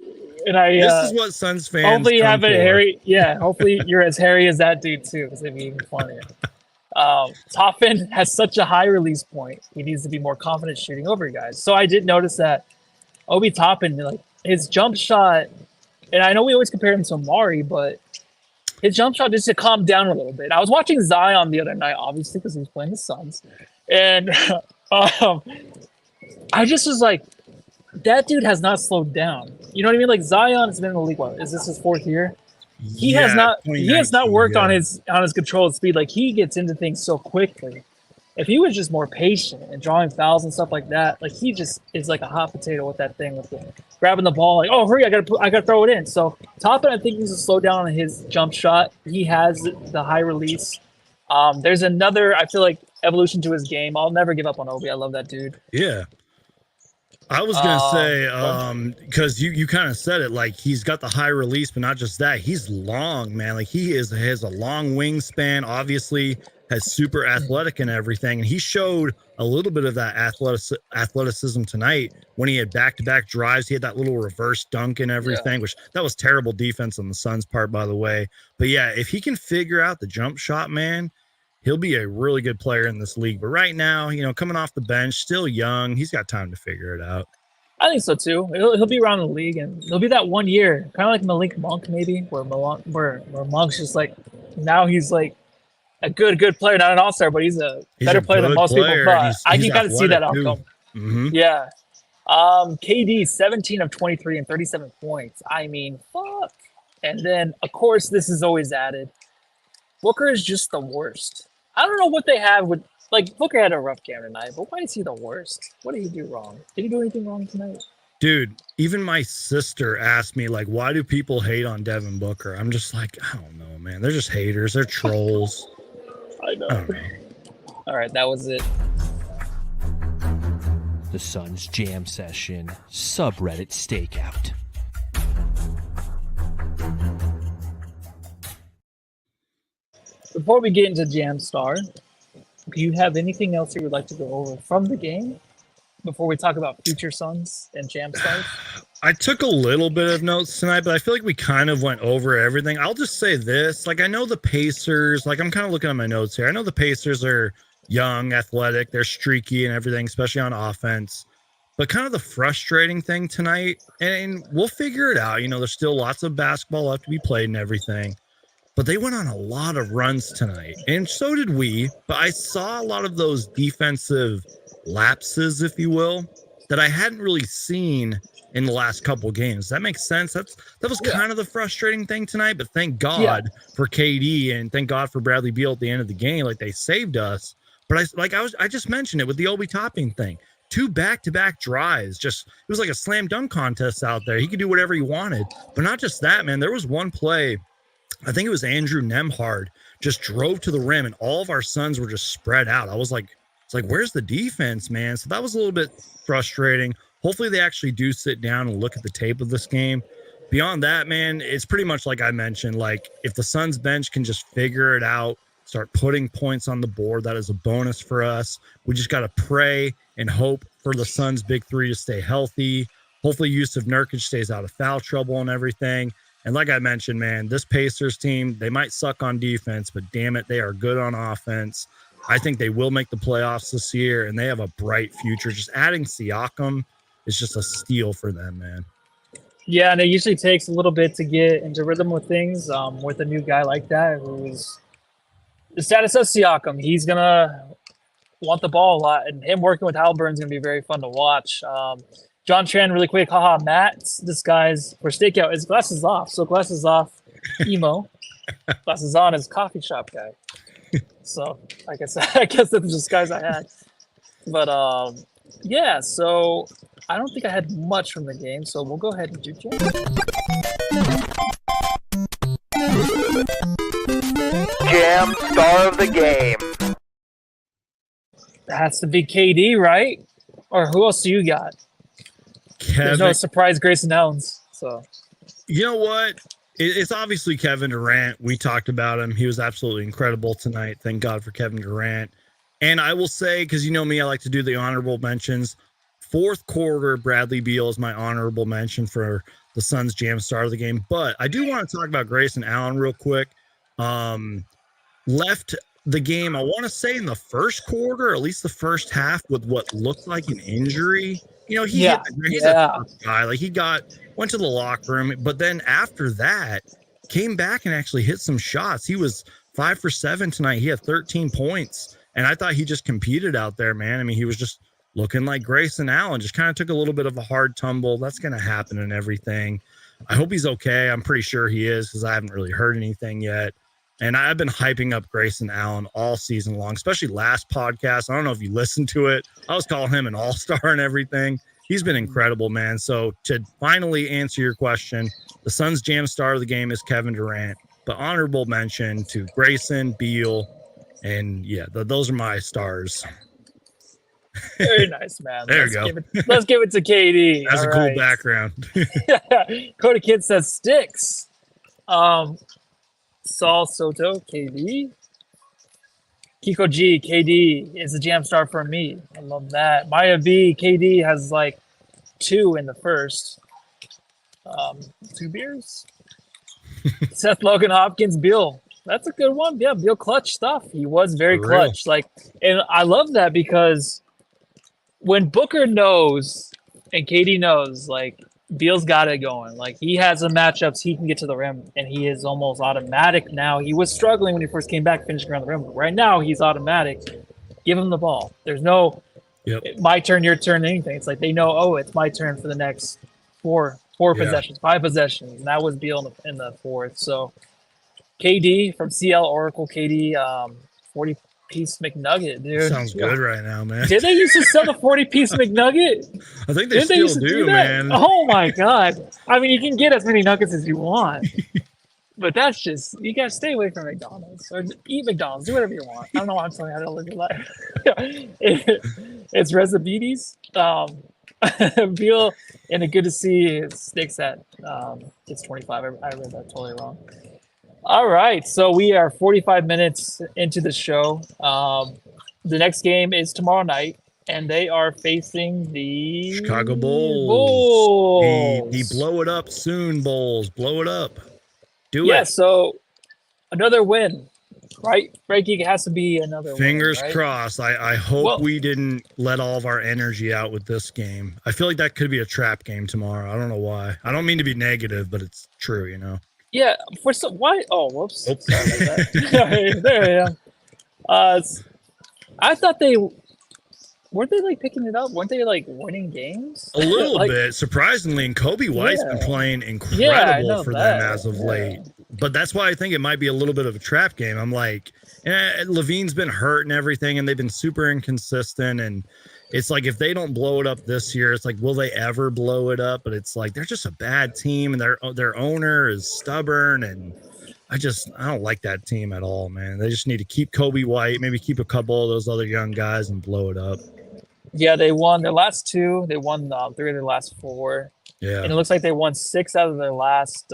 And this is what Suns fans hopefully come have it for. hairy. Yeah, hopefully you're as hairy as that dude too, because it'd be even funnier. Toppin has such a high release point. He needs to be more confident shooting over guys. So I did notice that Obi Toppin, like his jump shot, and I know we always compare him to Amari, but his jump shot just to calm down a little bit. I was watching Zion the other night, obviously, because he was playing the Suns, and I just was like, that dude has not slowed down. You know what I mean? Like Zion has been in the league. What is this, his 4th year? He has not worked on his controlled speed. Like he gets into things so quickly. If he was just more patient and drawing fouls and stuff like that, like he just is like a hot potato with that thing, with grabbing the ball. Like, oh, hurry! I gotta throw it in. So Toppin, I think, needs to slow down on his jump shot. He has the high release. There's another, I feel like, evolution to his game. I'll never give up on Obi. I love that dude. Yeah. I was gonna say, because you kind of said it, like he's got the high release, but not just that, he's long, man. Like he has a long wingspan, obviously has super athletic and everything, and he showed a little bit of that athleticism tonight when he had back-to-back drives. He had that little reverse dunk and everything, which that was terrible defense on the Suns' part, by the way. But yeah, if he can figure out the jump shot, man, he'll be a really good player in this league. But right now, you know, coming off the bench, still young, he's got time to figure it out. I think so too. He'll be around the league, and he'll be that 1 year, kind of like Malik Monk, maybe, where Monk's just like, now he's like a good player, not an all-star, but he's a better player than most people thought. I can kind of see that outcome. Mm-hmm. Yeah. KD 17 of 23 and 37 points. I mean, fuck. And then, of course, this is always added. Booker is just the worst. I don't know what they have with, like, Booker had a rough game tonight, but why is he the worst? What did he do wrong? Did he do anything wrong tonight? Dude, even my sister asked me, like, why do people hate on Devin Booker? I'm just like, I don't know, man. They're just haters. They're trolls. I know. All right, that was it. The Suns Jam Session Subreddit Stakeout. Before we get into Jamstar, do you have anything else you would like to go over from the game before we talk about future Suns and Jamstars? I took a little bit of notes tonight, but I feel like we kind of went over everything. I'll just say this. Like, I know the Pacers, like, I'm kind of looking at my notes here. I know the Pacers are young, athletic, they're streaky and everything, especially on offense. But kind of the frustrating thing tonight, and we'll figure it out. You know, there's still lots of basketball left to be played and everything. But they went on a lot of runs tonight, and so did we. But I saw a lot of those defensive lapses, if you will, that I hadn't really seen in the last couple games. That makes sense. That was kind of the frustrating thing tonight. But thank God for KD, and thank God for Bradley Beal at the end of the game. Like, they saved us. But I just mentioned it with the Obi Toppin thing. 2 back-to-back drives. It was like a slam dunk contest out there. He could do whatever he wanted. But not just that, man. There was one play, I think it was Andrew Nembhard, just drove to the rim, and all of our Suns were just spread out. I was like, it's like, where's the defense, man? So that was a little bit frustrating. Hopefully they actually do sit down and look at the tape of this game. Beyond that, man, it's pretty much like I mentioned. Like, if the Suns bench can just figure it out, start putting points on the board, that is a bonus for us. We just got to pray and hope for the Suns' big three to stay healthy. Hopefully Jusuf Nurkic stays out of foul trouble and everything. And like I mentioned, man, this Pacers team, they might suck on defense, but damn it, they are good on offense. I think they will make the playoffs this year, and they have a bright future. Just adding Siakam is just a steal for them, man. Yeah, and it usually takes a little bit to get into rhythm with things with a new guy like that who's the status of Siakam. He's going to want the ball a lot, and him working with Haliburton is going to be very fun to watch. John Tran, really quick. Haha, Matt's disguise for stakeout is glasses off. So glasses off, emo. Glasses on is coffee shop guy. So, like I said, I guess that's the disguise I had. But, yeah, so I don't think I had much from the game. So we'll go ahead and do Jam. Jam star of the game. That has to be KD, right? Or who else do you got? There's no surprise Grayson Allen's. So, you know what? It's obviously Kevin Durant. We talked about him. He was absolutely incredible tonight. Thank God for Kevin Durant. And I will say, because you know me, I like to do the honorable mentions. Fourth quarter, Bradley Beal is my honorable mention for the Suns Jam star of the game. But I do want to talk about Grayson Allen real quick. Left the game, I want to say, in the first quarter, or at least the first half, with what looked like an injury. You know, he's a tough guy. Like, went to the locker room, but then after that, came back and actually hit some shots. He was 5 for 7 tonight. He had 13 points, and I thought he just competed out there, man. I mean, he was just looking like Grayson Allen. Just kind of took a little bit of a hard tumble. That's going to happen and everything. I hope he's okay. I'm pretty sure he is, because I haven't really heard anything yet. And I've been hyping up Grayson Allen all season long, especially last podcast. I don't know if you listened to it. I was calling him an all-star and everything. He's been incredible, man. So to finally answer your question, the Suns Jam star of the game is Kevin Durant, but honorable mention to Grayson, Beal, and those are my stars. Very nice, man. There you go. Let's give it to KD. That's a cool background. Cody Kid says sticks. Saul Soto, KD. Kiko G, KD is a jam star for me. I love that. Maya B, KD has like 2 in the first. 2 beers. Seth Logan Hopkins, Beal. That's a good one. Yeah, Beal clutch stuff. He was very clutch. Like, and I love that because when Booker knows and KD knows, like, Beal's got it going. Like, he has some matchups, he can get to the rim, and he is almost automatic now. He was struggling when he first came back, finishing around the rim. But right now, he's automatic. Give him the ball. There's no my turn, your turn, anything. It's like they know, oh, it's my turn for the next four possessions, 5 possessions. And that was Beal in the fourth. So KD from CL Oracle, KD, 40-piece McNugget, dude. Sounds good right now, man. Did they used to sell the 40-piece McNugget? I think they still do, man. Oh my god! I mean, you can get as many nuggets as you want, but that's just you gotta stay away from McDonald's or eat McDonald's. Do whatever you want. I don't know why I'm telling you how to live your life. It's Rezabides. Beal, and it's good to see Sticks at it's 25. I read that totally wrong. All right, so we are 45 minutes into the show. The next game is tomorrow night, and they are facing the Chicago Bulls. The blow it up soon, Bulls. Blow it up. Do it. Yeah, so another win, right? Geek, it has to be another Fingers win, right? crossed. I hope we didn't let all of our energy out with this game. I feel like that could be a trap game tomorrow. I don't know why. I don't mean to be negative, but it's true, you know. Yeah, why? Oh, whoops. Sorry about that. There I am. I thought weren't they like picking it up? Weren't they like winning games? A little bit, surprisingly. And Kobe White's been playing incredible for them as of late. But that's why I think it might be a little bit of a trap game. I'm like, Levine's been hurt and everything, and they've been super inconsistent. And it's like, if they don't blow it up this year, it's like, will they ever blow it up? But it's like, they're just a bad team, and their owner is stubborn, and I don't like that team at all, man. They just need to keep Kobe White, maybe keep a couple of those other young guys and blow it up. Yeah, they won their last 2. They won 3 of their last 4. Yeah, and it looks like they won 6 out of their last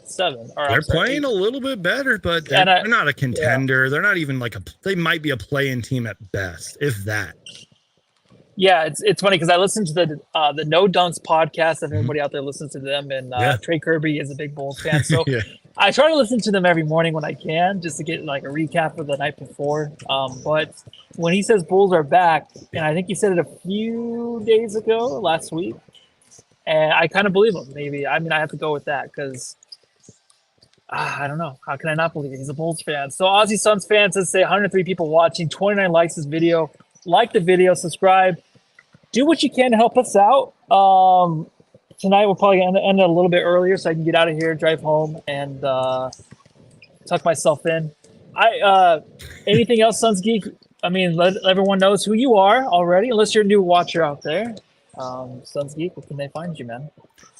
7. They're playing 8. A little bit better, but they're not a contender. Yeah. They're not even like they might be a play-in team at best, if that. Yeah, it's funny because I listened to the No Dunks podcast, and everybody out there listens to them, and Trey Kirby is a big Bulls fan, so I try to listen to them every morning when I can, just to get like a recap of the night before. But when he says Bulls are back, and I think he said it a few days ago, last week, and I kind of believe him. Maybe I have to go with that because I don't know. How can I not believe it? He's a Bulls fan. So Aussie Suns fans, let's say 103 people watching, 29 likes this video. Like the video, subscribe, do what you can to help us out. Tonight we're probably going to end it a little bit earlier so I can get out of here, drive home, and tuck myself in. Anything else, Suns Geek? I mean, let everyone knows who you are already, unless you're a new watcher out there. Suns Geek, where can they find you, man?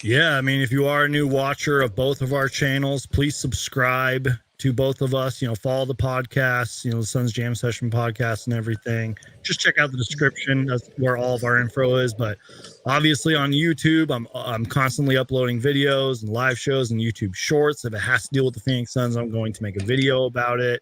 Yeah, I mean, if you are a new watcher of both of our channels, please subscribe to both of us. You know, follow the podcasts, the Suns Jam Session podcast and everything. Just check out the description. That's where all of our info is. But obviously on YouTube, I'm constantly uploading videos and live shows and YouTube shorts. If it has to deal with the Phoenix Suns, I'm going to make a video about it.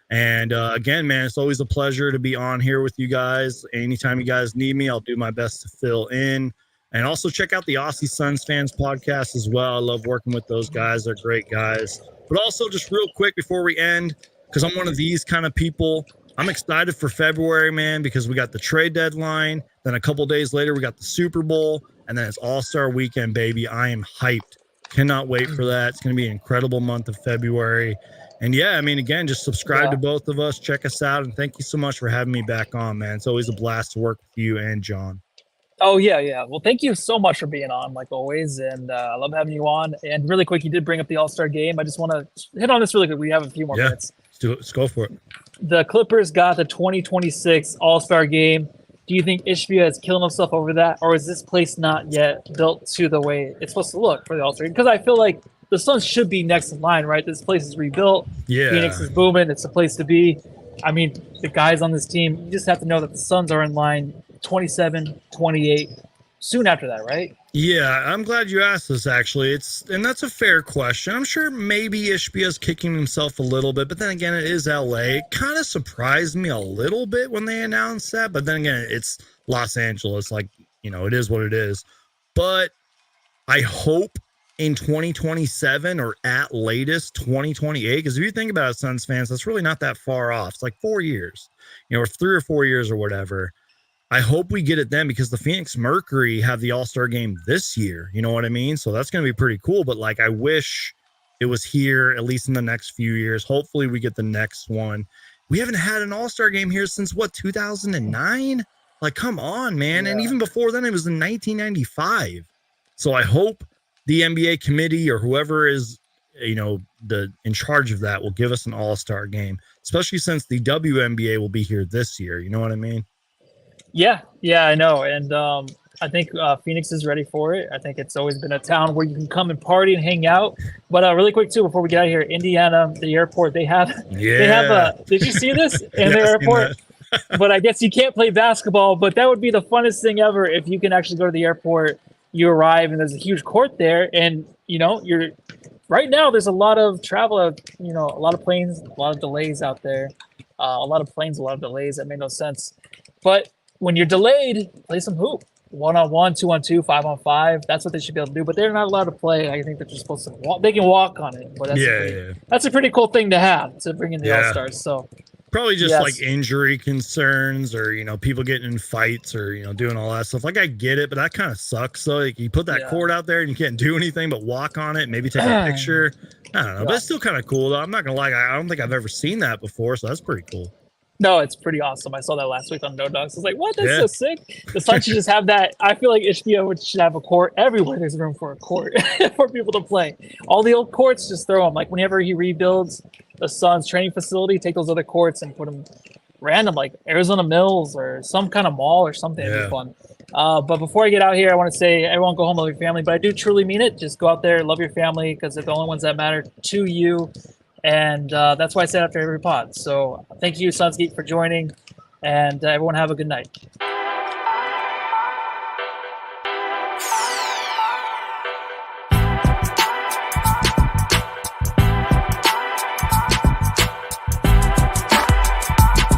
And again, man, it's always a pleasure to be on here with you guys. Anytime you guys need me, I'll do my best to fill in. And also check out the Aussie Suns Fans podcast as well. I love working with those guys. They're great guys. But also, just real quick before we end, because I'm one of these kind of people, I'm excited for February, man, because we got the trade deadline. Then a couple days later, we got the Super Bowl. And then it's All-Star Weekend, baby. I am hyped. Cannot wait for that. It's going to be an incredible month of February. And yeah, I mean, again, just subscribe to both of us. Check us out. And thank you so much for having me back on, man. It's always a blast to work with you and John. Oh, yeah. Well, thank you so much for being on, like always. And I love having you on. And really quick, you did bring up the All-Star game. I just want to hit on this really quick. We have a few more minutes. Let's go for it. The Clippers got the 2026 All-Star game. Do you think Ishbia is killing himself over that? Or is this place not yet built to the way it's supposed to look for the All-Star game? Because I feel like the Suns should be next in line, right? This place is rebuilt. Yeah. Phoenix is booming. It's the place to be. I mean, the guys on this team, you just have to know that the Suns are in line 27, 28, soon after that, right? Yeah, I'm glad you asked this, actually. And that's a fair question. I'm sure maybe Ishbia's kicking himself a little bit, but then again, it is LA. It kind of surprised me a little bit when they announced that, but then again, it's Los Angeles. Like, it is what it is. But I hope in 2027 or at latest 2028, because if you think about it, Suns fans, that's really not that far off. It's like 4 years, or 3 or 4 years or whatever. I hope we get it then, because the Phoenix Mercury have the All-Star game this year. You know what I mean? So that's going to be pretty cool. But like, I wish it was here at least in the next few years. Hopefully we get the next one. We haven't had an All-Star game here since what, 2009? Like, come on, man. Yeah. And even before then, it was in 1995. So I hope the NBA committee or whoever is, you know, in charge of that will give us an All-Star game, especially since the WNBA will be here this year. You know what I mean? Yeah, I know. And I think Phoenix is ready for it. I think it's always been a town where you can come and party and hang out. But really quick, too, before we get out of here, Indiana, the airport, they have did you see this in the airport? But I guess you can't play basketball, but that would be the funnest thing ever if you can actually go to the airport, you arrive, and there's a huge court there. And, you know, right now there's a lot of travel, you know, a lot of planes, a lot of delays out there. A lot of planes, a lot of delays. That made no sense. But when you're delayed, play some hoop. 1-on-1, 2-on-2, 5-on-5. That's what they should be able to do. But they're not allowed to play. I think they're just supposed to walk. They can walk on it. But that's a pretty cool thing to have, to bring in the All-Stars. So probably just like injury concerns, or, you know, people getting in fights, or, you know, doing all that stuff. Like, I get it, but that kind of sucks. So like, you put that court out there and you can't do anything but walk on it, maybe take a picture. I don't know, but it's still kind of cool though. I'm not gonna lie, I don't think I've ever seen that before, so that's pretty cool. No, it's pretty awesome. I saw that last week on No Dogs. I was like, what? That's so sick. The Suns should just have that. I feel like HBO should have a court everywhere. There's room for a court for people to play. All the old courts, just throw them. Like, whenever he rebuilds the Suns training facility, take those other courts and put them random, like Arizona Mills or some kind of mall or something. It'd be fun. But before I get out here, I want to say, everyone go home, love your family. But I do truly mean it. Just go out there, love your family, because they're the only ones that matter to you. And that's why I say it after every pod. So thank you, Suns Geek, for joining. And everyone have a good night.